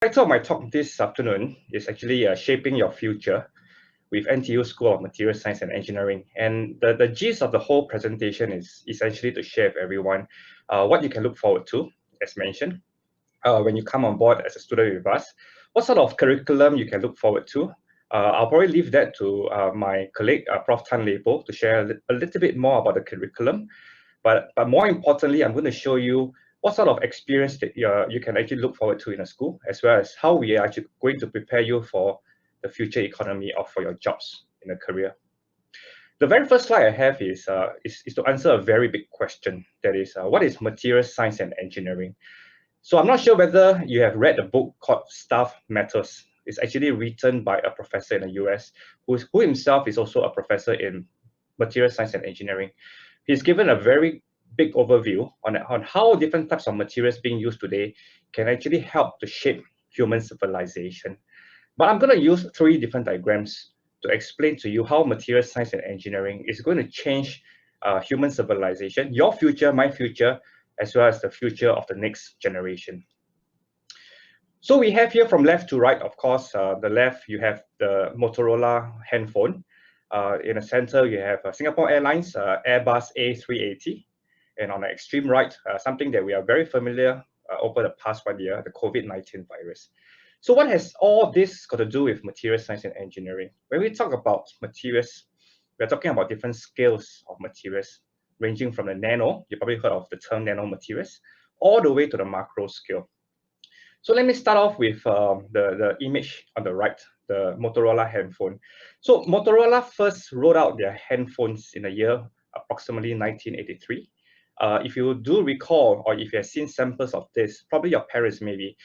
Title of my talk this afternoon is actually Shaping Your Future with NTU School of Material Science and Engineering. And the gist of the whole presentation is essentially to share with everyone what you can look forward to, as mentioned, when you come on board as a student with us, what sort of curriculum you can look forward to. I'll probably leave that to my colleague, Prof. Tan Lepo, to share a little bit more about the curriculum. But more importantly, I'm going to show you what sort of experience that you can actually look forward to in a school, as well as how we are actually going to prepare you for the future economy or for your jobs in a career. The very first slide I have is to answer a very big question. That is, what is material science and engineering? So I'm not sure whether you have read a book called Stuff Matters. It's actually written by a professor in the US who himself is also a professor in material science and engineering. He's given a very big overview on how different types of materials being used today can actually help to shape human civilization. But I'm going to use 3 different diagrams to explain to you how material science and engineering is going to change human civilization, your future, my future, as well as the future of the next generation. So we have here from left to right, of course, the left, you have the Motorola handphone. In the center, you have Singapore Airlines Airbus A380. And on the extreme right, something that we are very familiar over the past 1 year, the COVID-19 virus. So what has all this got to do with material science and engineering? When we talk about materials, we're talking about different scales of materials, ranging from the nano, you probably heard of the term nanomaterials, all the way to the macro scale. So let me start off with the image on the right, the Motorola handphone. So Motorola first rolled out their handphones in the year approximately 1983. If you do recall, or if you have seen samples of this, probably your parents maybe,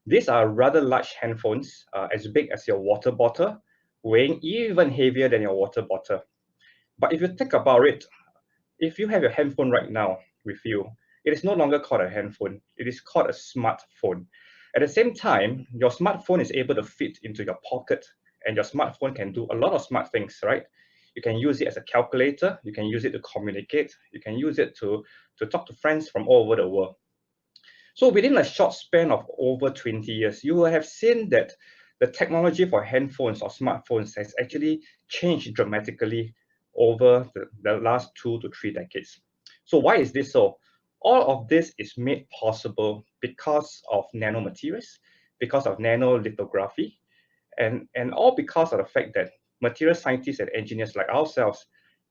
these are rather large handphones, as big as your water bottle, weighing even heavier than your water bottle. But if you think about it, if you have your handphone right now with you, it is no longer called a handphone. It is called a smartphone. At the same time, your smartphone is able to fit into your pocket, and your smartphone can do a lot of smart things, right? You can use it as a calculator, you can use it to communicate, you can use it to talk to friends from all over the world. So within a short span of over 20 years, you will have seen that the technology for handphones or smartphones has actually changed dramatically over the last 2 to 3 decades. So why is this so? All of this is made possible because of nanomaterials, because of nanolithography, and all because of the fact that material scientists and engineers like ourselves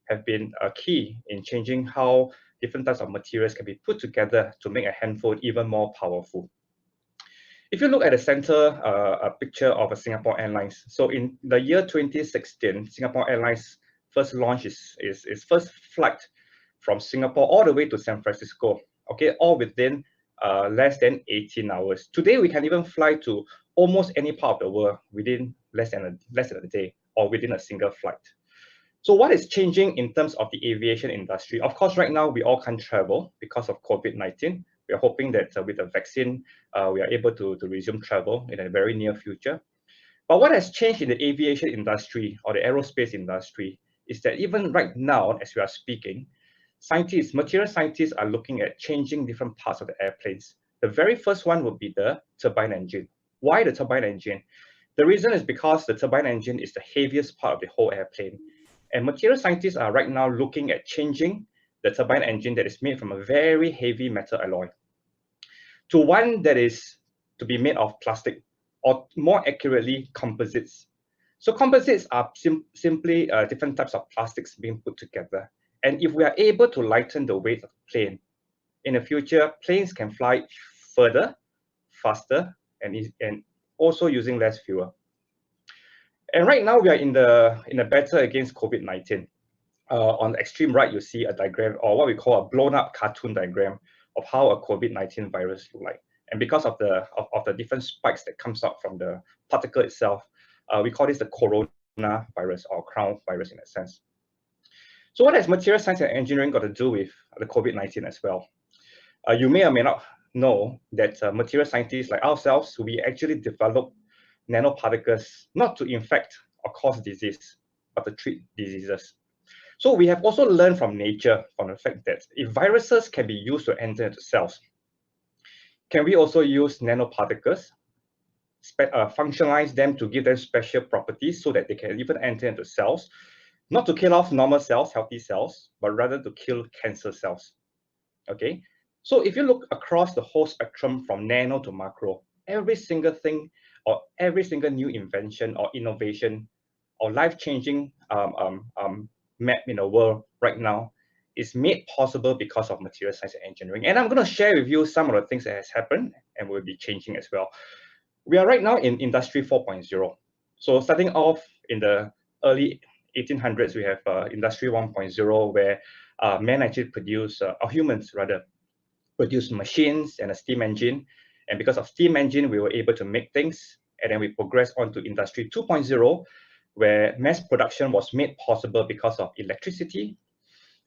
have been key in changing how different types of materials can be put together to make a handphone even more powerful. If you look at the center, a picture of a Singapore Airlines. So in the year 2016, Singapore Airlines first launched its first flight from Singapore all the way to San Francisco, okay, all within less than 18 hours. Today, we can even fly to almost any part of the world within less than a day or within a single flight. So what is changing in terms of the aviation industry? Of course, right now, we all can't travel because of COVID-19. We are hoping that with the vaccine, we are able to resume travel in a very near future. But what has changed in the aviation industry or the aerospace industry is that even right now, as we are speaking, material scientists are looking at changing different parts of the airplanes. The very first one would be the turbine engine. Why the turbine engine? The reason is because the turbine engine is the heaviest part of the whole airplane. And material scientists are right now looking at changing the turbine engine that is made from a very heavy metal alloy to one that is to be made of plastic, or more accurately, composites. So composites are simply different types of plastics being put together. And if we are able to lighten the weight of the plane, in the future, planes can fly further, faster, and also using less fuel. And right now, we are in the battle against COVID-19. On the extreme right, you see a diagram, or what we call a blown-up cartoon diagram of how a COVID-19 virus looks like. And because of the different spikes that comes out from the particle itself, we call this the coronavirus or crown virus in a sense. So what has material science and engineering got to do with the COVID-19 as well? You may or may not know that material scientists like ourselves, we actually develop nanoparticles not to infect or cause disease, but to treat diseases. So we have also learned from nature, from the fact that if viruses can be used to enter into cells, can we also use nanoparticles functionalize them to give them special properties so that they can even enter into cells, not to kill off normal cells, healthy cells, but rather to kill cancer cells. Okay, so if you look across the whole spectrum from nano to macro, every single thing or every single new invention or innovation or life-changing map in the world right now is made possible because of material science and engineering. And I'm going to share with you some of the things that has happened and will be changing as well. We are right now in Industry 4.0. So starting off in the early 1800s, we have Industry 1.0, where men actually produce, or humans rather, produce machines and a steam engine. And because of steam engine, we were able to make things. And then we progressed on to Industry 2.0, where mass production was made possible because of electricity.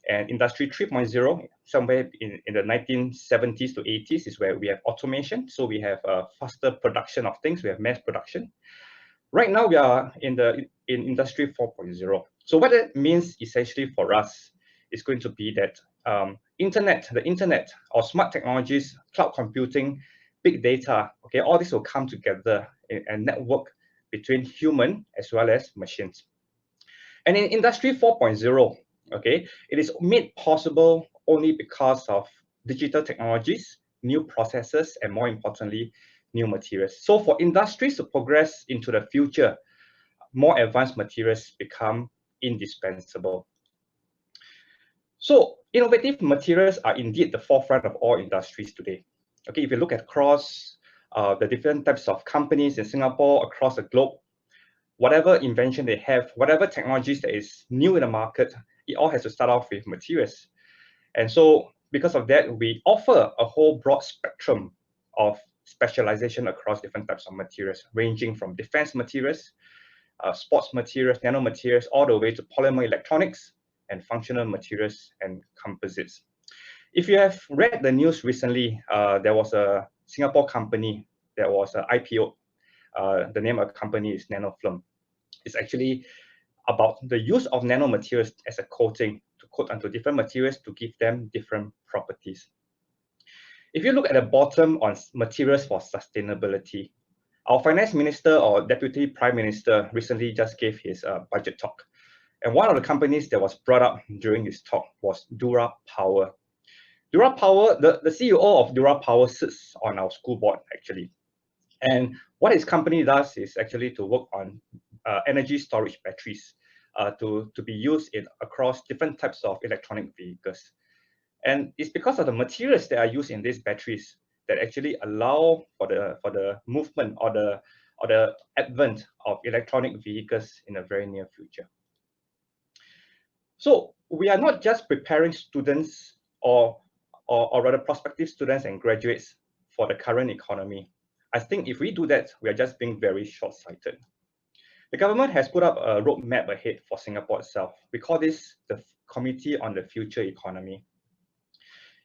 And Industry 3.0, somewhere in the 1970s to 80s, is where we have automation. So we have faster production of things. We have mass production. Right now, we are in Industry 4.0. So what it means essentially for us is going to be that the internet or smart technologies, cloud computing, big data, okay, all this will come together and network between human as well as machines. And in Industry 4.0, okay, it is made possible only because of digital technologies, new processes, and more importantly, new materials. So for industries to progress into the future, more advanced materials become indispensable. So innovative materials are indeed the forefront of all industries today. Okay, if you look across the different types of companies in Singapore, across the globe, whatever invention they have, whatever technologies that is new in the market, it all has to start off with materials. And so because of that, we offer a whole broad spectrum of specialization across different types of materials, ranging from defense materials, sports materials, nanomaterials, all the way to polymer electronics and functional materials and composites. If you have read the news recently, there was a Singapore company that was IPO. The name of the company is NanoFilm. It's actually about the use of nanomaterials as a coating to coat onto different materials to give them different properties. If you look at the bottom on materials for sustainability, our finance minister or deputy prime minister recently just gave his budget talk. And one of the companies that was brought up during his talk was Dura Power. Dura Power, the CEO of Dura Power sits on our school board actually. And what his company does is actually to work on energy storage batteries to be used across different types of electronic vehicles. And it's because of the materials that are used in these batteries that actually allow for the movement or the advent of electronic vehicles in the very near future. So we are not just preparing students or rather prospective students and graduates for the current economy. I think if we do that, we are just being very short-sighted. The government has put up a roadmap ahead for Singapore itself. We call this the Committee on the Future Economy.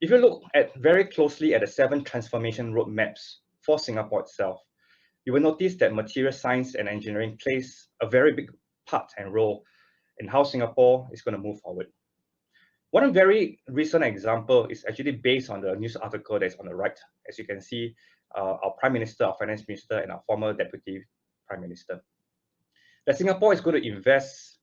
If you look very closely at the 7 transformation roadmaps for Singapore itself, you will notice that material science and engineering plays a very big part and role in how Singapore is going to move forward. One very recent example is actually based on the news article that's on the right. As you can see, our Prime Minister, our Finance Minister, and our former Deputy Prime Minister. That Singapore is going to invest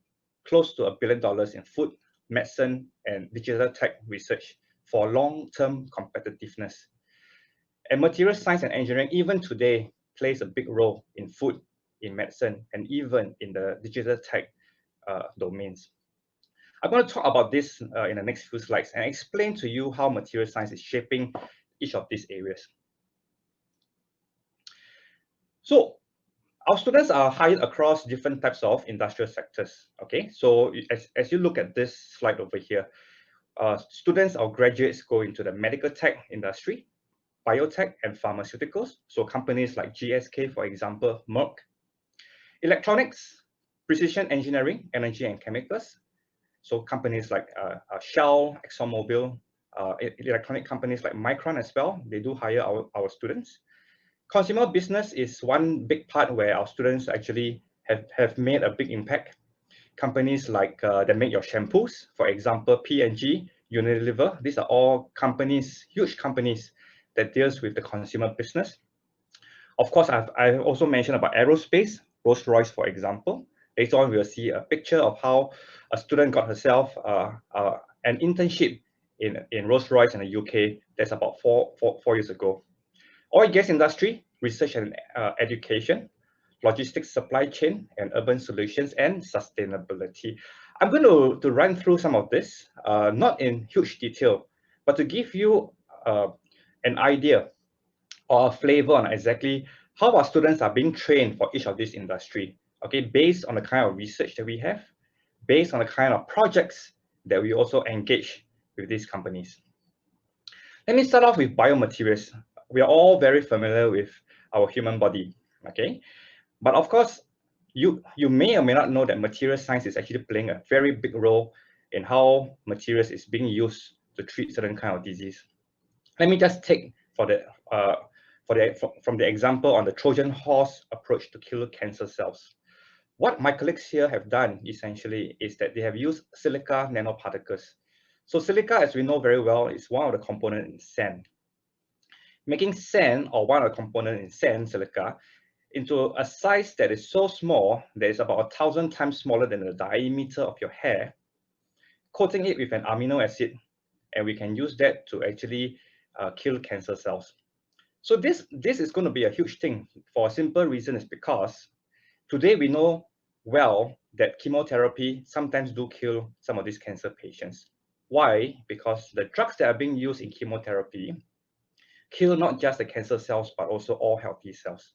close to $1 billion in food, medicine, and digital tech research for long-term competitiveness. And material science and engineering, even today, plays a big role in food, in medicine, and even in the digital tech domains. I'm going to talk about this in the next few slides and explain to you how material science is shaping each of these areas. So our students are hired across different types of industrial sectors. Okay, so as you look at this slide over here, students or graduates go into the medical tech industry, biotech and pharmaceuticals. So companies like GSK, for example, Merck. Electronics, precision engineering, energy and chemicals. So companies like Shell, ExxonMobil, electronic companies like Micron as well, they do hire our students. Consumer business is one big part where our students actually have made a big impact. Companies like that make your shampoos, for example, P&G, Unilever, these are all companies, huge companies that deals with the consumer business. Of course, I've also mentioned about aerospace, Rolls-Royce, for example. Later on, we'll see a picture of how a student got herself an internship in Rolls-Royce in the UK. That's about four years ago. Oil and gas industry, research and education, logistics, supply chain, and urban solutions, and sustainability. I'm going to run through some of this, not in huge detail, but to give you an idea or a flavor on exactly how our students are being trained for each of these industry, okay, based on the kind of research that we have, based on the kind of projects that we also engage with these companies. Let me start off with biomaterials. We are all very familiar with our human body, okay? But of course, you may or may not know that material science is actually playing a very big role in how materials is being used to treat certain kind of disease. Let me just take from the example on the Trojan horse approach to kill cancer cells. What my colleagues here have done essentially is that they have used silica nanoparticles. So silica, as we know very well, is one of the components in sand. Making sand, or one of the components in sand, silica, into a size that is so small that it's about 1,000 times smaller than the diameter of your hair, coating it with an amino acid, and we can use that to actually kill cancer cells. So this is going to be a huge thing for a simple reason is because today we know well that chemotherapy sometimes do kill some of these cancer patients. Why? Because the drugs that are being used in chemotherapy kill not just the cancer cells, but also all healthy cells.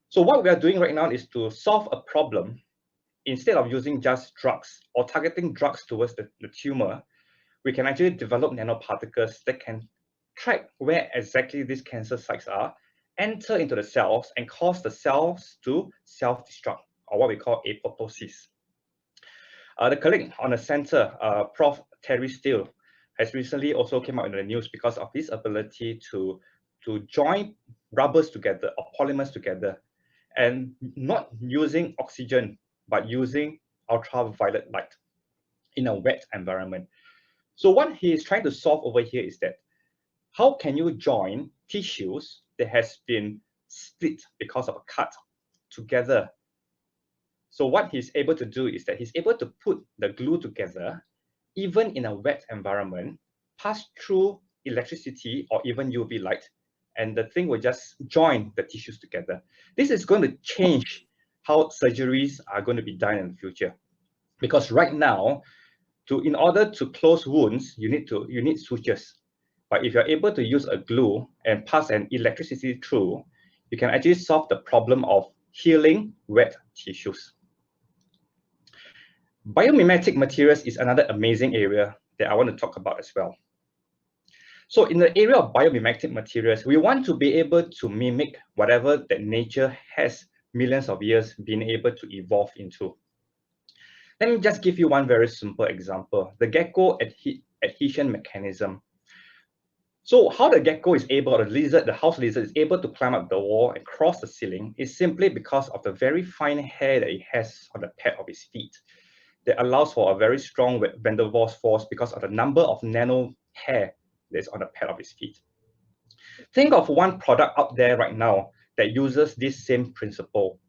So what we are doing right now is to solve a problem. Instead of using just drugs or targeting drugs towards the tumor, we can actually develop nanoparticles that can track where exactly these cancer sites are, enter into the cells, and cause the cells to self-destruct, or what we call apoptosis. The colleague on the center, Prof. Terry Steele, has recently also came out in the news because of his ability to join rubbers together or polymers together, and not using oxygen, but using ultraviolet light in a wet environment. So what he is trying to solve over here is that how can you join tissues that has been split because of a cut together? So what he's able to do is that he's able to put the glue together, even in a wet environment, pass through electricity or even UV light, and the thing will just join the tissues together. This is going to change how surgeries are going to be done in the future. Because right now, in order to close wounds, you need sutures. But if you're able to use a glue and pass an electricity through, you can actually solve the problem of healing wet tissues. Biomimetic materials is another amazing area that I want to talk about as well. So in the area of biomimetic materials, we want to be able to mimic whatever that nature has millions of years been able to evolve into. Let me just give you one very simple example, the gecko adhesion mechanism. So how the gecko is able, or the house lizard is able to climb up the wall and cross the ceiling is simply because of the very fine hair that it has on the pad of its feet that allows for a very strong van der Waals force because of the number of nano hair that's on the pad of its feet. Think of one product out there right now that uses this same principle.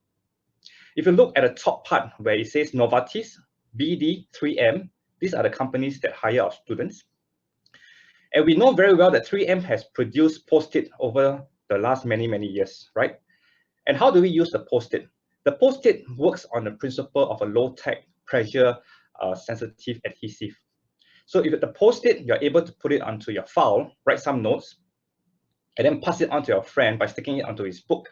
If you look at the top part where it says Novartis, BD, 3M, these are the companies that hire our students. And we know very well that 3M has produced Post-it over the last many years, right? And how do we use the Post-it? The Post-it works on the principle of a low-tech, pressure sensitive adhesive. So if the Post-it, you're able to put it onto your file, write some notes, and then pass it on to your friend by sticking it onto his book.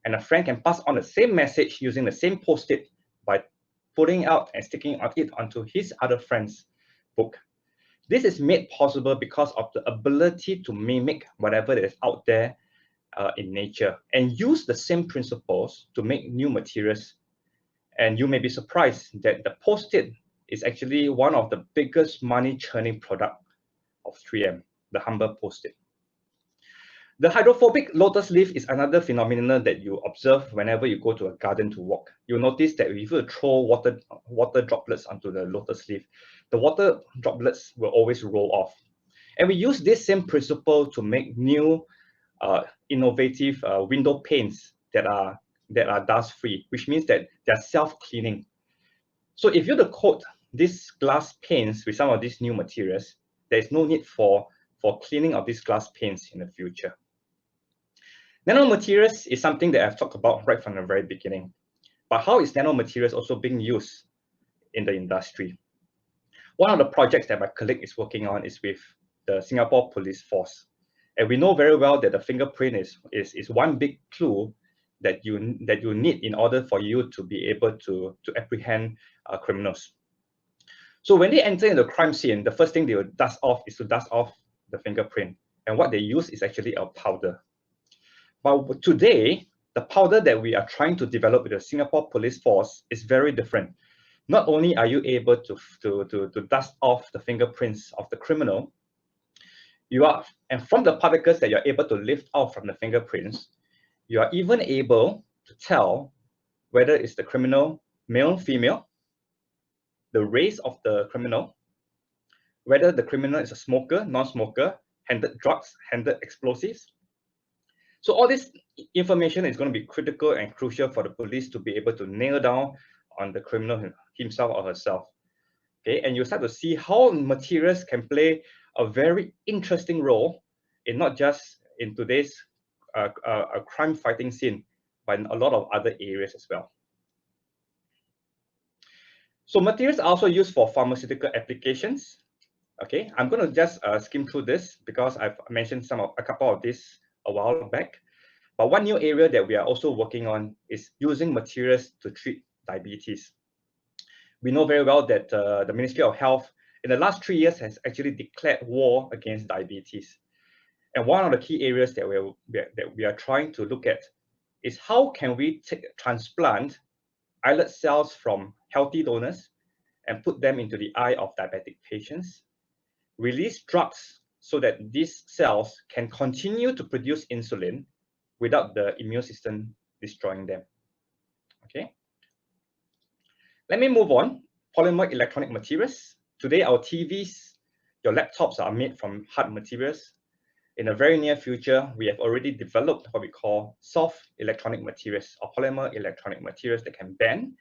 And a friend can pass on the same message using the same Post-it by putting out and sticking it onto his other friend's book. This is made possible because of the ability to mimic whatever that is out there in nature and use the same principles to make new materials. And you may be surprised that the Post-it is actually one of the biggest money churning product of 3M, the humble Post-it. The hydrophobic lotus leaf is another phenomenon that you observe whenever you go to a garden to walk. You'll notice that if you throw water droplets onto the lotus leaf, the water droplets will always roll off. And we use this same principle to make new innovative window panes that are dust-free, which means that they're self-cleaning. So if you were to coat these glass panes with some of these new materials, there is no need for cleaning of these glass panes in the future. Nanomaterials is something that I've talked about right from the very beginning. But how is nanomaterials also being used in the industry? One of the projects that my colleague is working on is with the Singapore Police Force. And we know very well that the fingerprint is one big clue that you need in order for you to be able to apprehend criminals. So when they enter into the crime scene, the first thing they will dust off the fingerprint. And what they use is actually a powder. But today, the powder that we are trying to develop with the Singapore Police Force is very different. Not only are you able to dust off the fingerprints of the criminal, and from the particles that you're able to lift out from the fingerprints, you are even able to tell whether it's the criminal male, female, the race of the criminal, whether the criminal is a smoker, non-smoker, handled drugs, handled explosives. So all this information is going to be critical and crucial for the police to be able to nail down on the criminal himself or herself. Okay, and you start to see how materials can play a very interesting role in not just in today's crime fighting scene, but in a lot of other areas as well. So materials are also used for pharmaceutical applications. Okay, I'm going to just skim through this because I've mentioned a couple of these a while back. But one new area that we are also working on is using materials to treat diabetes. We know very well that the Ministry of Health in the last 3 years has actually declared war against diabetes. And one of the key areas that we are trying to look at is how can we transplant islet cells from healthy donors and put them into the eye of diabetic patients, release drugs so that these cells can continue to produce insulin without the immune system destroying them. Okay. Let me move on. Polymer electronic materials. Today, our TVs, your laptops are made from hard materials. In the very near future, we have already developed what we call soft electronic materials or polymer electronic materials that can bend.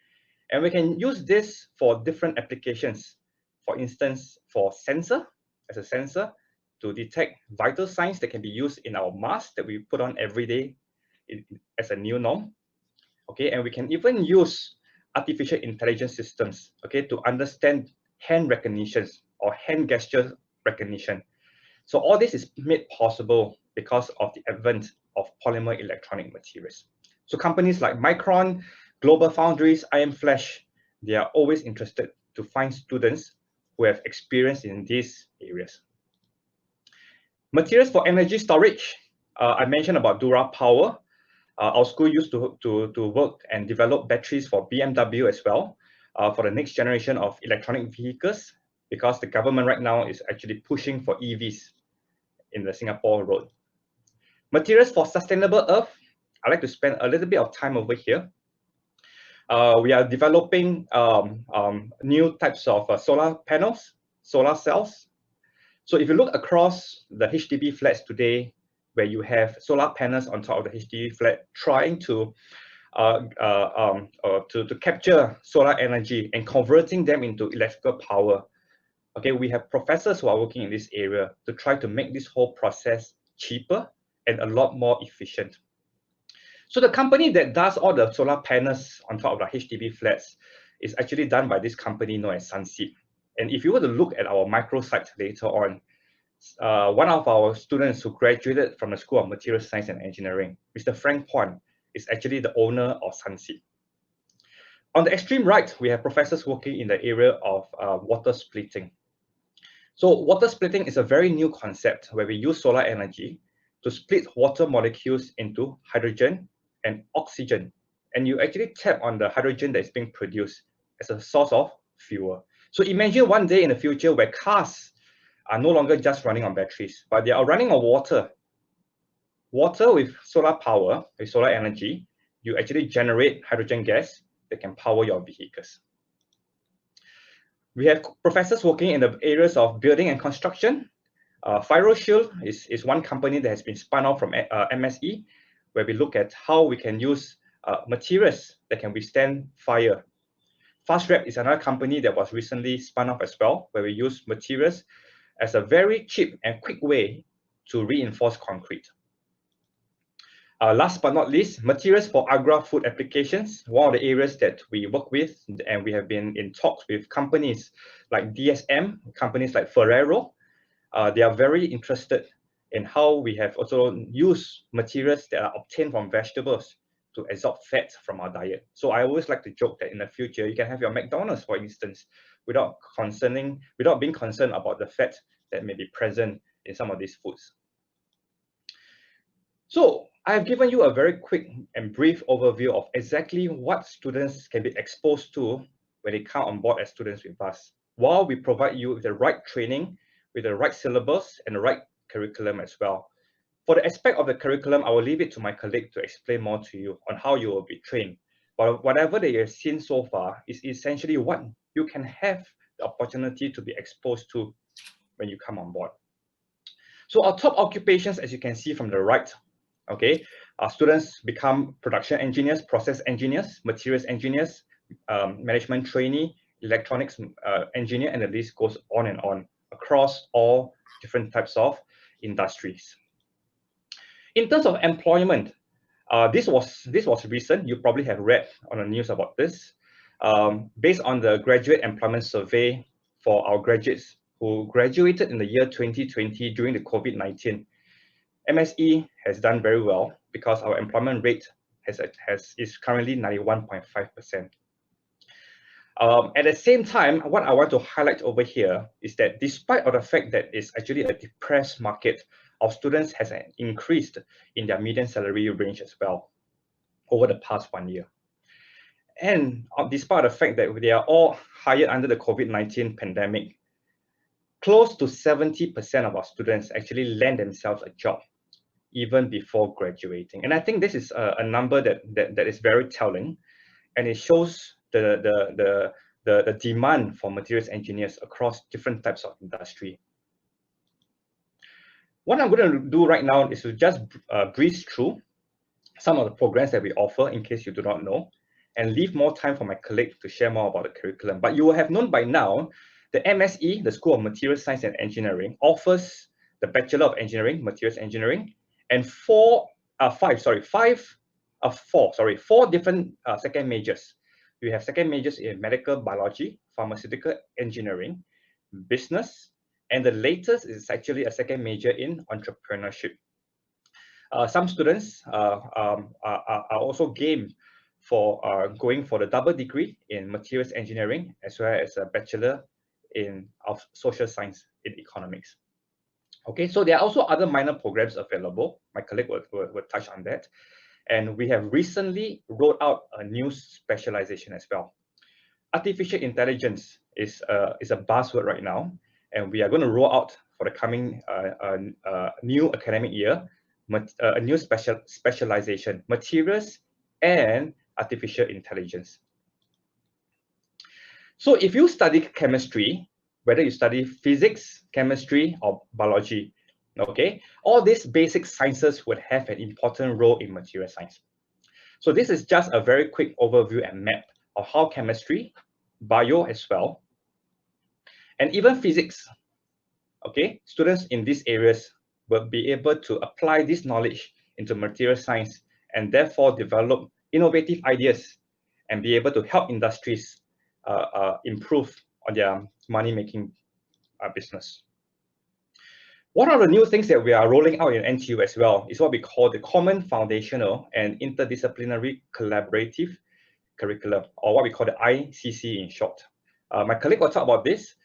And we can use this for different applications. For instance, for as a sensor to detect vital signs that can be used in our mask that we put on every day as a new norm. Okay, and we can even use artificial intelligence systems, okay, to understand hand recognitions or hand gesture recognition. So all this is made possible because of the advent of polymer electronic materials. So companies like Micron, Global Foundries, IM Flash, they are always interested to find students who have experience in these areas. Materials for energy storage. I mentioned about Dura Power. Our school used to work and develop batteries for BMW as well, for the next generation of electronic vehicles, because the government right now is actually pushing for EVs in the Singapore road. Materials for sustainable earth. I'd like to spend a little bit of time over here. We are developing new types of solar panels, solar cells. So if you look across the HDB flats today, where you have solar panels on top of the HDB flat trying to capture solar energy and converting them into electrical power. Okay, we have professors who are working in this area to try to make this whole process cheaper and a lot more efficient. So the company that does all the solar panels on top of the HDB flats is actually done by this company known as Sunseap. And if you were to look at our microsite later on, one of our students who graduated from the School of Material Science and Engineering, Mr. Frank Pon, is actually the owner of Sunseap. On the extreme right, we have professors working in the area of water splitting. So water splitting is a very new concept where we use solar energy to split water molecules into hydrogen and oxygen. And you actually tap on the hydrogen that is being produced as a source of fuel. So imagine one day in the future where cars are no longer just running on batteries, but they are running on water. Water with solar power, with solar energy, you actually generate hydrogen gas that can power your vehicles. We have professors working in the areas of building and construction. FiroShield is one company that has been spun off from MSE, where we look at how we can use materials that can withstand fire. FastWrap is another company that was recently spun off as well, where we use materials as a very cheap and quick way to reinforce concrete. Last but not least, materials for agri-food applications. One of the areas that we work with, and we have been in talks with companies like DSM, companies like Ferrero. They are very interested in how we have also used materials that are obtained from vegetables to absorb fat from our diet. So I always like to joke that in the future, you can have your McDonald's, for instance, without being concerned about the fat that may be present in some of these foods. So I've given you a very quick and brief overview of exactly what students can be exposed to when they come on board as students with us, while we provide you with the right training, with the right syllabus and the right curriculum as well. For the aspect of the curriculum, I will leave it to my colleague to explain more to you on how you will be trained. But whatever that you have seen so far is essentially what you can have the opportunity to be exposed to when you come on board. So our top occupations, as you can see from the right, okay, our students become production engineers, process engineers, materials engineers, management trainee, electronics engineer, and the list goes on and on across all different types of industries. In terms of employment, this was recent. You probably have read on the news about this. Based on the graduate employment survey for our graduates who graduated in the year 2020 during the COVID-19, MSE has done very well because our employment rate is currently 91.5%. At the same time, what I want to highlight over here is that despite of the fact that it's actually a depressed market, our students has increased in their median salary range as well over the past 1 year. And despite the fact that they are all hired under the COVID-19 pandemic, close to 70% of our students actually land themselves a job even before graduating. And I think this is a number that is very telling, and it shows the demand for materials engineers across different types of industry. What I'm going to do right now is to just breeze through some of the programs that we offer in case you do not know, and leave more time for my colleague to share more about the curriculum. But you will have known by now, the MSE, the School of Materials Science and Engineering, offers the Bachelor of Engineering, Materials Engineering, and four different second majors. We have second majors in medical biology, pharmaceutical engineering, business, and the latest is actually a second major in entrepreneurship. Some students are also game for going for the double degree in materials engineering, as well as a bachelor of social science in economics. Okay, so there are also other minor programs available. My colleague will touch on that. And we have recently rolled out a new specialization as well. Artificial intelligence is a buzzword right now, and we are going to roll out for the coming new academic year a new specialization, materials and artificial intelligence. So if you study chemistry, whether you study physics, chemistry, or biology, okay, all these basic sciences would have an important role in material science. So this is just a very quick overview and map of how chemistry, bio as well, and even physics, okay, students in these areas will be able to apply this knowledge into material science and therefore develop innovative ideas and be able to help industries improve on their money-making business. One of the new things that we are rolling out in NTU as well is what we call the Common Foundational and Interdisciplinary Collaborative Curriculum, or what we call the ICC in short. My colleague will talk about this,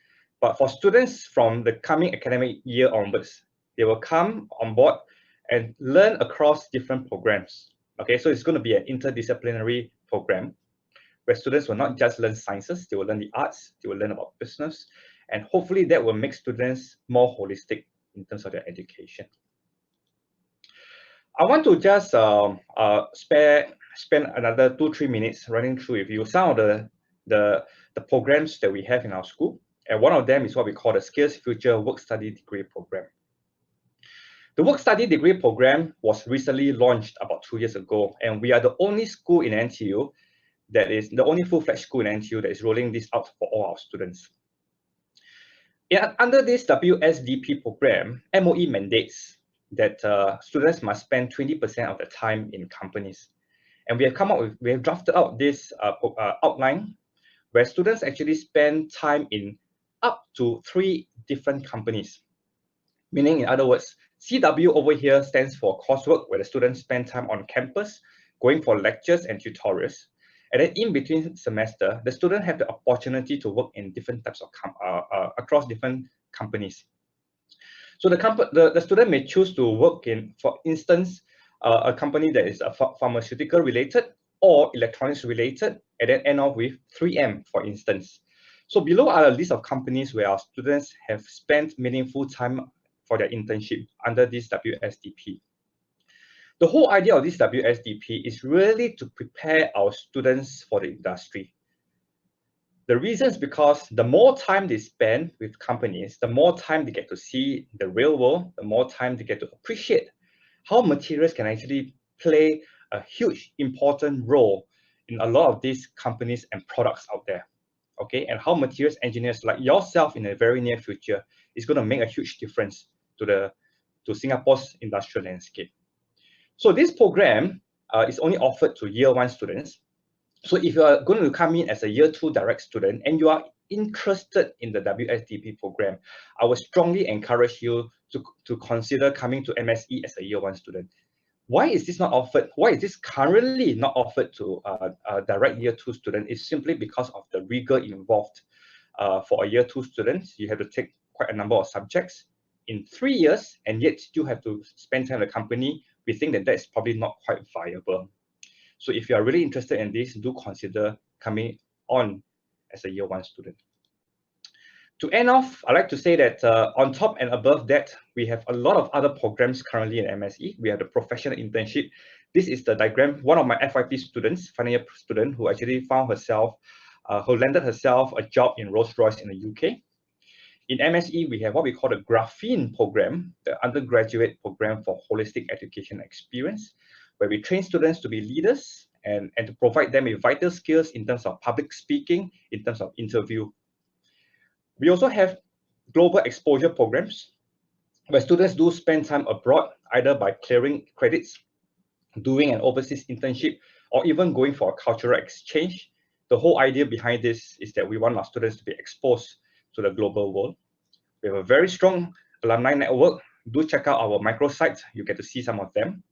but for students from the coming academic year onwards, they will come on board and learn across different programs. Okay, so it's going to be an interdisciplinary program where students will not just learn sciences, they will learn the arts, they will learn about business, and hopefully that will make students more holistic in terms of their education. I want to just spend another 2-3 minutes running through with you some of the programs that we have in our school. And one of them is what we call the Skills Future Work Study Degree Program. The work-study degree program was recently launched about 2 years ago, and we are the only school in NTU that is the only full-fledged school in NTU that is rolling this out for all our students. Under this WSDP program, MOE mandates that students must spend 20% of the time in companies. And we have drafted out this outline where students actually spend time in up to 3 different companies. Meaning, in other words, CW over here stands for coursework, where the students spend time on campus, going for lectures and tutorials. And then in between semester, the student have the opportunity to work in different types of across different companies. So the student may choose to work in, for instance, a company that is pharmaceutical related or electronics related, and then end off with 3M, for instance. So below are a list of companies where our students have spent meaningful time for their internship under this WSDP. The whole idea of this WSDP is really to prepare our students for the industry. The reason is because the more time they spend with companies, the more time they get to see the real world, the more time they get to appreciate how materials can actually play a huge, important role in a lot of these companies and products out there. Okay, and how materials engineers like yourself in the very near future is going to make a huge difference to Singapore's industrial landscape. So this program is only offered to year 1 students. So if you are going to come in as a year 2 direct student and you are interested in the WSDP program, I would strongly encourage you to consider coming to MSE as a year 1 student. Why is this not offered? Why is this currently not offered to a direct year 2 student? It's simply because of the rigor involved. For a year 2 student, you have to take quite a number of subjects in 3 years, and yet you have to spend time in the company. We think that that's probably not quite viable. So if you are really interested in this, do consider coming on as a year 1 student. To end off, I'd like to say that on top and above that, we have a lot of other programs currently in MSE. We have the professional internship. This is the diagram. One of my FYP students, final year student, who actually found herself, who landed herself a job in Rolls-Royce in the UK. In MSE, we have what we call the Graphene program, the undergraduate program for holistic education experience, where we train students to be leaders and to provide them with vital skills in terms of public speaking, in terms of interview. We also have global exposure programs, where students do spend time abroad, either by clearing credits, doing an overseas internship, or even going for a cultural exchange. The whole idea behind this is that we want our students to be exposed to the global world. We have a very strong alumni network. Do check out our microsites. You get to see some of them.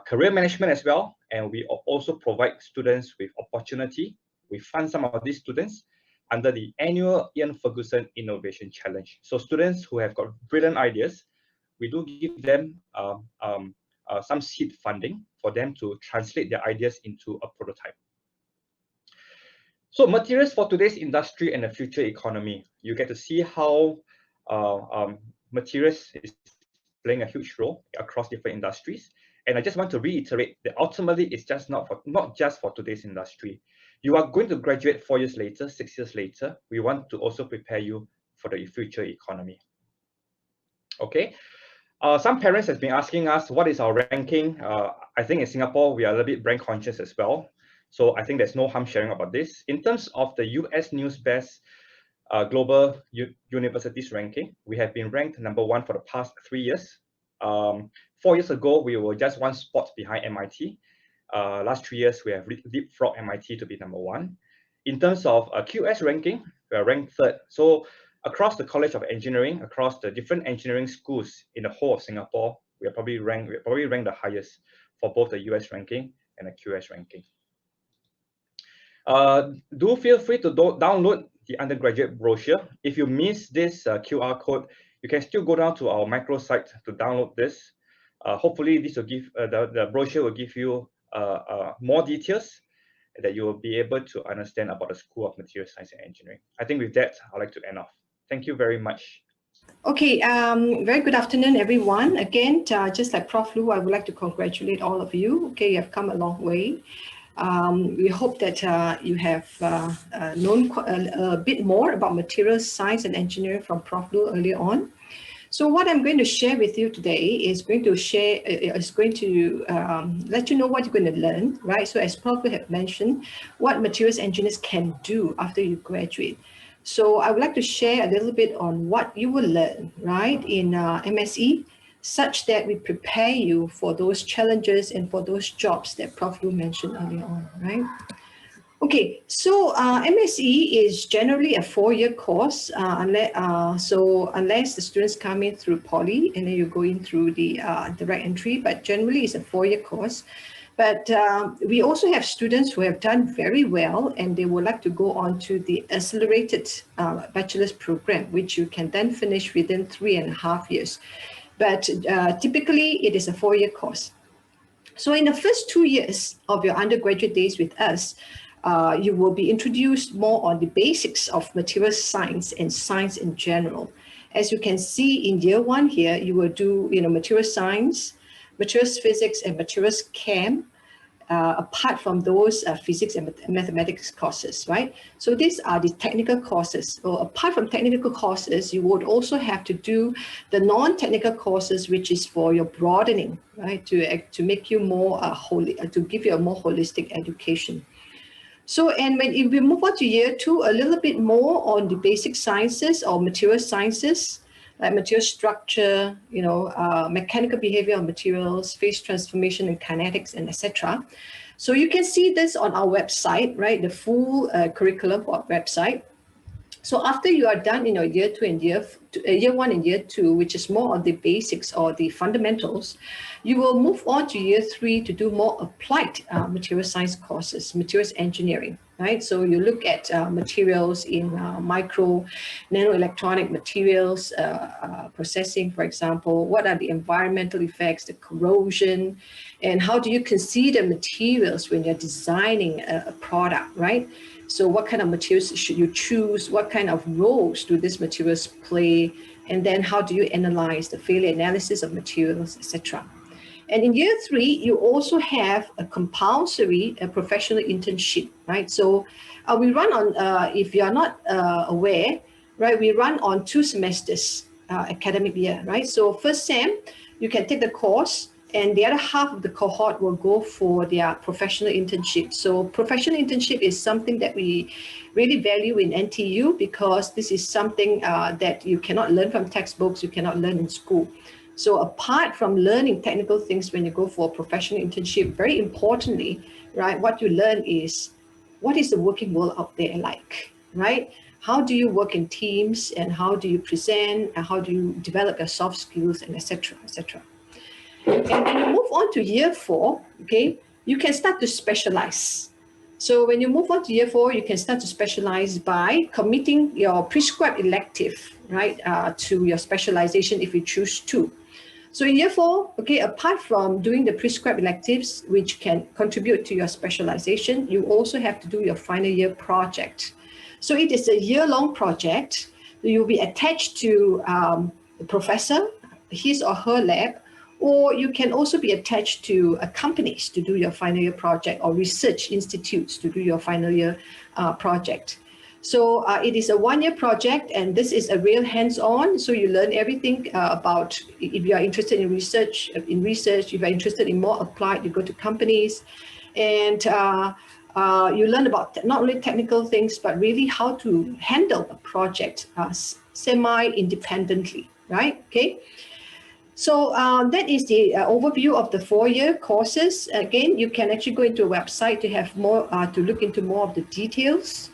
Career management as well. And we also provide students with opportunity. We fund some of these students under the annual Ian Ferguson Innovation Challenge. So students who have got brilliant ideas, we do give them some seed funding for them to translate their ideas into a prototype. So materials for today's industry and the future economy. You get to see how materials is playing a huge role across different industries. And I just want to reiterate that ultimately it's just not just for today's industry. You are going to graduate 4 years later, 6 years later. We want to also prepare you for the future economy. Okay. Some parents have been asking us, what is our ranking? I think in Singapore, we are a little bit brand conscious as well. So I think there's no harm sharing about this. In terms of the US News Best Global Universities ranking, we have been ranked number 1 for the past 3 years. 4 years ago, we were just 1 spot behind MIT. Last 3 years, we have leapfrogged MIT to be number 1. In terms of QS ranking, we are ranked 3rd. So across the College of Engineering, across the different engineering schools in the whole of Singapore, we are probably ranked the highest for both the US ranking and the QS ranking. Do feel free to download the undergraduate brochure. If you miss this QR code, you can still go down to our microsite to download this. Hopefully, this will give the brochure will give you more details that you will be able to understand about the School of Material Science and Engineering. I think with that, I'd like to end off. Thank you very much. Okay, very good afternoon, everyone. Again, just like Prof. Lu, I would like to congratulate all of you. Okay, you have come a long way. We hope that you have known a bit more about materials science and engineering from Prof. Lu earlier on. So what I'm going to share with you today is going to let you know what you're going to learn, right? So as Prof have mentioned, what materials engineers can do after you graduate. So I would like to share a little bit on what you will learn, right, in MSE, such that we prepare you for those challenges and for those jobs that Prof. Lu mentioned earlier on, right? Okay, so MSE is generally a 4-year course, unless the students come in through poly and then you go in through the direct entry, but generally it's a 4-year course. But we also have students who have done very well and they would like to go on to the accelerated bachelor's program, which you can then finish within 3.5 years. But typically it is a 4-year course. So in the first 2 years of your undergraduate days with us, you will be introduced more on the basics of materials science and science in general. As you can see in year 1 here, you will do materials science, materials physics, and materials chem, apart from those physics and mathematics courses, right? So these are the technical courses. So apart from technical courses, you would also have to do the non-technical courses, which is for your broadening, right? To make you more to give you a more holistic education. So, and if we move on to year 2, a little bit more on the basic sciences or material sciences, like material structure, mechanical behavior of materials, phase transformation and kinetics, and etc. So you can see this on our website, right? The full curriculum for our website. So after you are done in your year 2 and year 1 and year 2, which is more on the basics or the fundamentals, you will move on to year 3 to do more applied material science courses, materials engineering, right? So you look at materials in micro, nanoelectronic materials, processing, for example. What are the environmental effects, the corrosion, and how do you consider materials when you're designing a product, right? So what kind of materials should you choose? What kind of roles do these materials play? And then how do you analyze the failure analysis of materials, etc. And in year 3, you also have a compulsory professional internship, right? So we run on, if you are not aware, right, we run on 2 semesters academic year, right? So first sem, you can take the course, and the other half of the cohort will go for their professional internship. So professional internship is something that we really value in NTU because this is something that you cannot learn from textbooks, you cannot learn in school. So apart from learning technical things when you go for a professional internship, very importantly, right, what you learn is what is the working world out there like, right? How do you work in teams and how do you present and how do you develop your soft skills and etc. etc. And when you move on to year 4, okay, you can start to specialize. So when you move on to year 4, you can start to specialize by committing your prescribed elective, right, to your specialization if you choose to. So in year 4, okay, apart from doing the prescribed electives, which can contribute to your specialization, you also have to do your final year project. So it is a year-long project. You'll be attached to the professor, his or her lab, or you can also be attached to companies to do your final year project or research institutes to do your final year project. So it is a 1-year project and this is a real hands-on. So you learn everything about, if you are interested in research, if you are interested in more applied, you go to companies and you learn about not only technical things, but really how to handle a project semi-independently, right? Okay. So that is the overview of the 4-year courses. Again, you can actually go into a website to have more, to look into more of the details.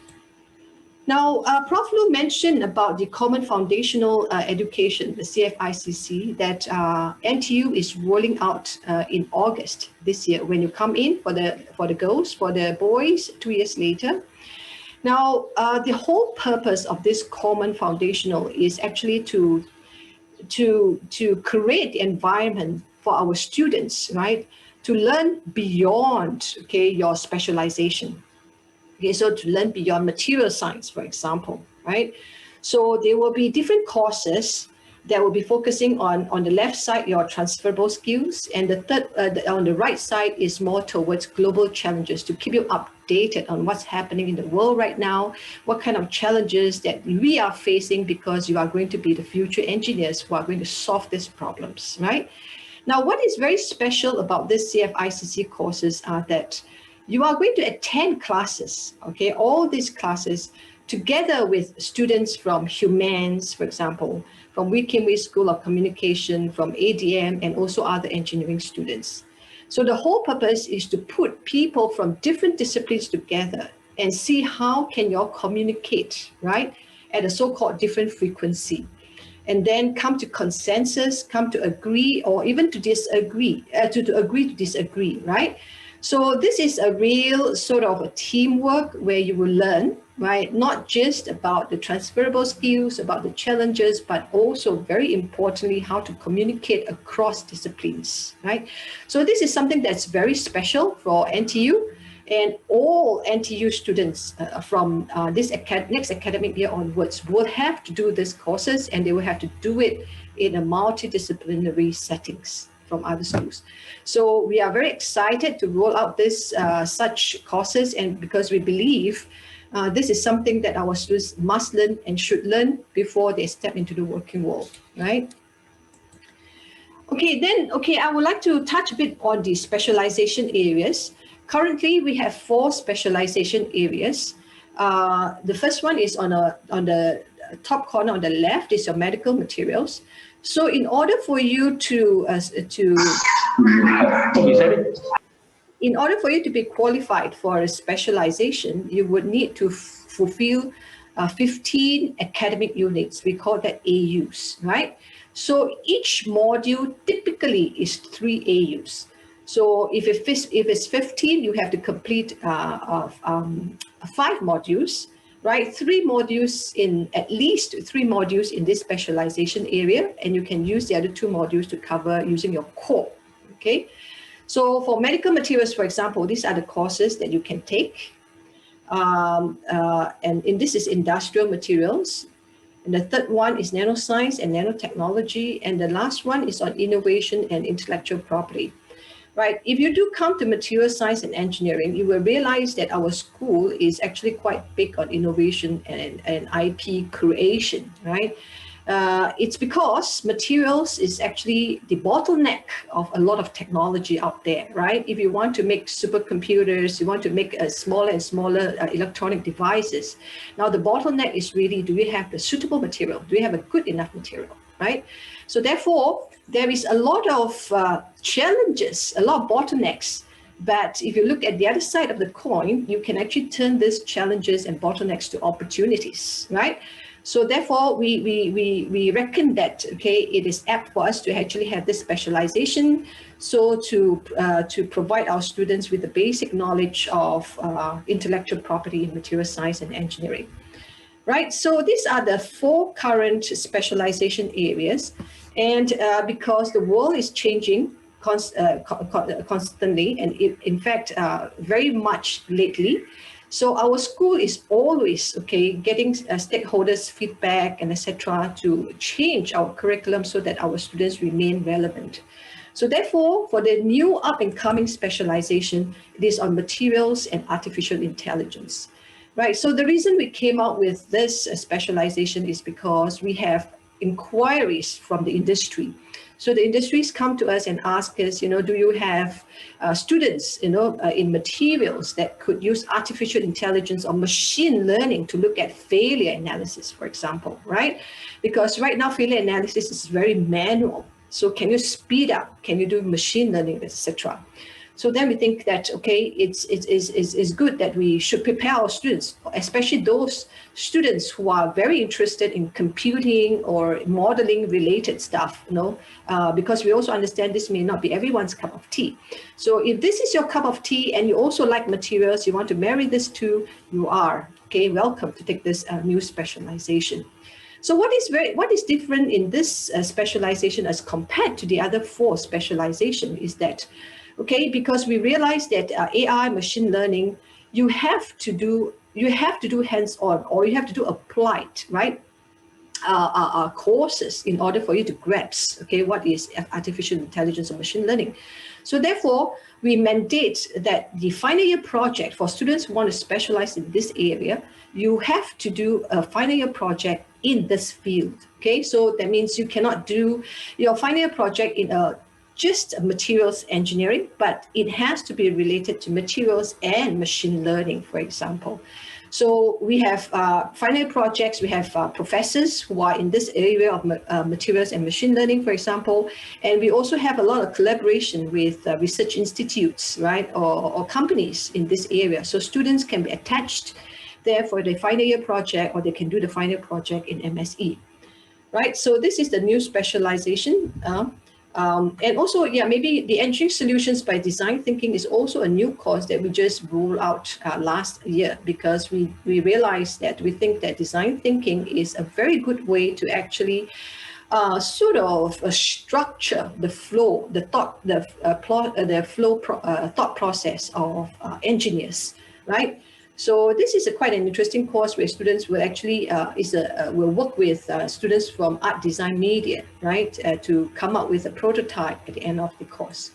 Now, Prof. Lu mentioned about the Common Foundational Education, the CFICC, that NTU is rolling out in August this year. When you come in for the girls, for the boys, 2 years later. Now, the whole purpose of this Common Foundational is actually to create the environment for our students, right, to learn beyond, okay, your specialization. Okay, so to learn beyond material science, for example, right? So there will be different courses, that will be focusing on the left side, your transferable skills. And the third, on the right side is more towards global challenges to keep you updated on what's happening in the world right now, what kind of challenges that we are facing, because you are going to be the future engineers who are going to solve these problems, right? Now, what is very special about this CFICC courses are that you are going to attend classes, okay, all these classes together with students from Humans, for example, from Wee Kim Wee School of Communication, from ADM, and also other engineering students. So the whole purpose is to put people from different disciplines together and see how can you all communicate, right, at a so-called different frequency, and then come to consensus, come to agree, or even to disagree, to agree to disagree, right? So this is a real sort of a teamwork where you will learn, right? Not just about the transferable skills, about the challenges, but also very importantly, how to communicate across disciplines, right? So this is something that's very special for NTU, and all NTU students from this next academic year onwards will have to do these courses, and they will have to do it in a multidisciplinary settings from other schools. So we are very excited to roll out this such courses, and because we believe this is something that our students must learn and should learn before they step into the working world, right? Okay, I would like to touch a bit on the specialization areas. Currently, we have 4 specialization areas. The first one is on the top corner on the left is your medical materials. So in order for you to be qualified for a specialization, you would need to fulfill 15 academic units. We call that AUs, right? So each module typically is 3 AUs. So if it's 15, you have to complete 5 modules, right? 3 modules at least 3 modules in this specialization area, and you can use the other 2 modules to cover using your core, okay? So for medical materials, for example, these are the courses that you can take. This is industrial materials. And the third one is nanoscience and nanotechnology. And the last one is on innovation and intellectual property. Right, if you do come to material science and engineering, you will realize that our school is actually quite big on innovation and IP creation, right? It's because materials is actually the bottleneck of a lot of technology out there, right? If you want to make supercomputers, you want to make smaller and smaller electronic devices. Now the bottleneck is really, do we have the suitable material? Do we have a good enough material, right? So therefore, there is a lot of challenges, a lot of bottlenecks. But if you look at the other side of the coin, you can actually turn these challenges and bottlenecks to opportunities, right? So therefore, we reckon that, okay, it is apt for us to actually have this specialization, so to provide our students with the basic knowledge of intellectual property in material science and engineering. Right, so these are the 4 current specialization areas, and because the world is changing constantly, and in fact very much lately, so our school is always getting stakeholders' feedback and etc. to change our curriculum so that our students remain relevant. So therefore, for the new up-and-coming specialization, it is on materials and artificial intelligence. Right, so the reason we came out with this specialization is because we have inquiries from the industry. So the industries come to us and ask us, do you have students, in materials that could use artificial intelligence or machine learning to look at failure analysis, for example, right? Because right now failure analysis is very manual. So can you speed up? Can you do machine learning, etc.? So then we think that, it's good that we should prepare our students, especially those students who are very interested in computing or modeling related stuff, because we also understand this may not be everyone's cup of tea. So if this is your cup of tea and you also like materials, you want to marry this too, you are, welcome to take this new specialization. So what is different in this specialization as compared to the other 4 specialization is that, because we realize that AI, machine learning, you have to do hands-on, or you have to do applied, right? courses in order for you to grasp, okay, what is artificial intelligence or machine learning. So therefore, we mandate that the final year project for students who want to specialize in this area, you have to do a final year project in this field. Okay, so that means you cannot do your final year project in just materials engineering, but it has to be related to materials and machine learning, for example. So we have final projects, we have professors who are in this area of materials and machine learning, for example, and we also have a lot of collaboration with research institutes, right, or companies in this area. So students can be attached there for the final year project, or they can do the final project in MSE, right? So this is the new specialization. And also, yeah, maybe the engineering solutions by design thinking is also a new course that we just rolled out last year, because we realized that we think that design thinking is a very good way to actually sort of structure the flow, the thought, thought process of engineers, right? So this is quite an interesting course where students will actually will work with students from art, design, media, right, to come up with a prototype at the end of the course.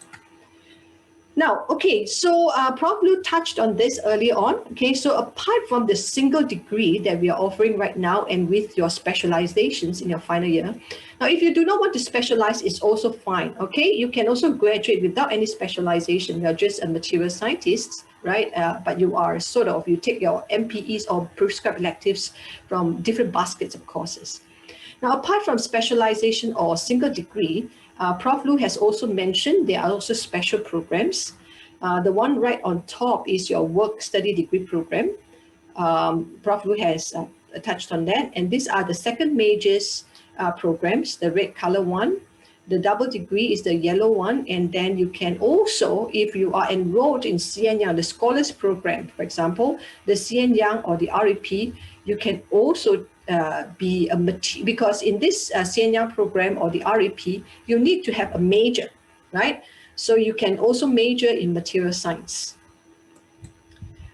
Now, okay, so Prof. Lu touched on this earlier on. Okay, so apart from the single degree that we are offering right now and with your specializations in your final year, now if you do not want to specialize, it's also fine. Okay, you can also graduate without any specialization. You're just a material scientist, right? But you are sort of, you take your MPEs or prescribed electives from different baskets of courses. Now, apart from specialization or single degree, Prof. Lu has also mentioned there are also special programs. The one right on top is your work study degree program. Prof. Lu has touched on that. And these are the second majors programs, the red color one. The double degree is the yellow one. And then you can also, if you are enrolled in CN Young, the scholars program, for example, the CN Young or the REP, you can also be a because in this CN Young program or the REP, you need to have a major, right? So you can also major in material science.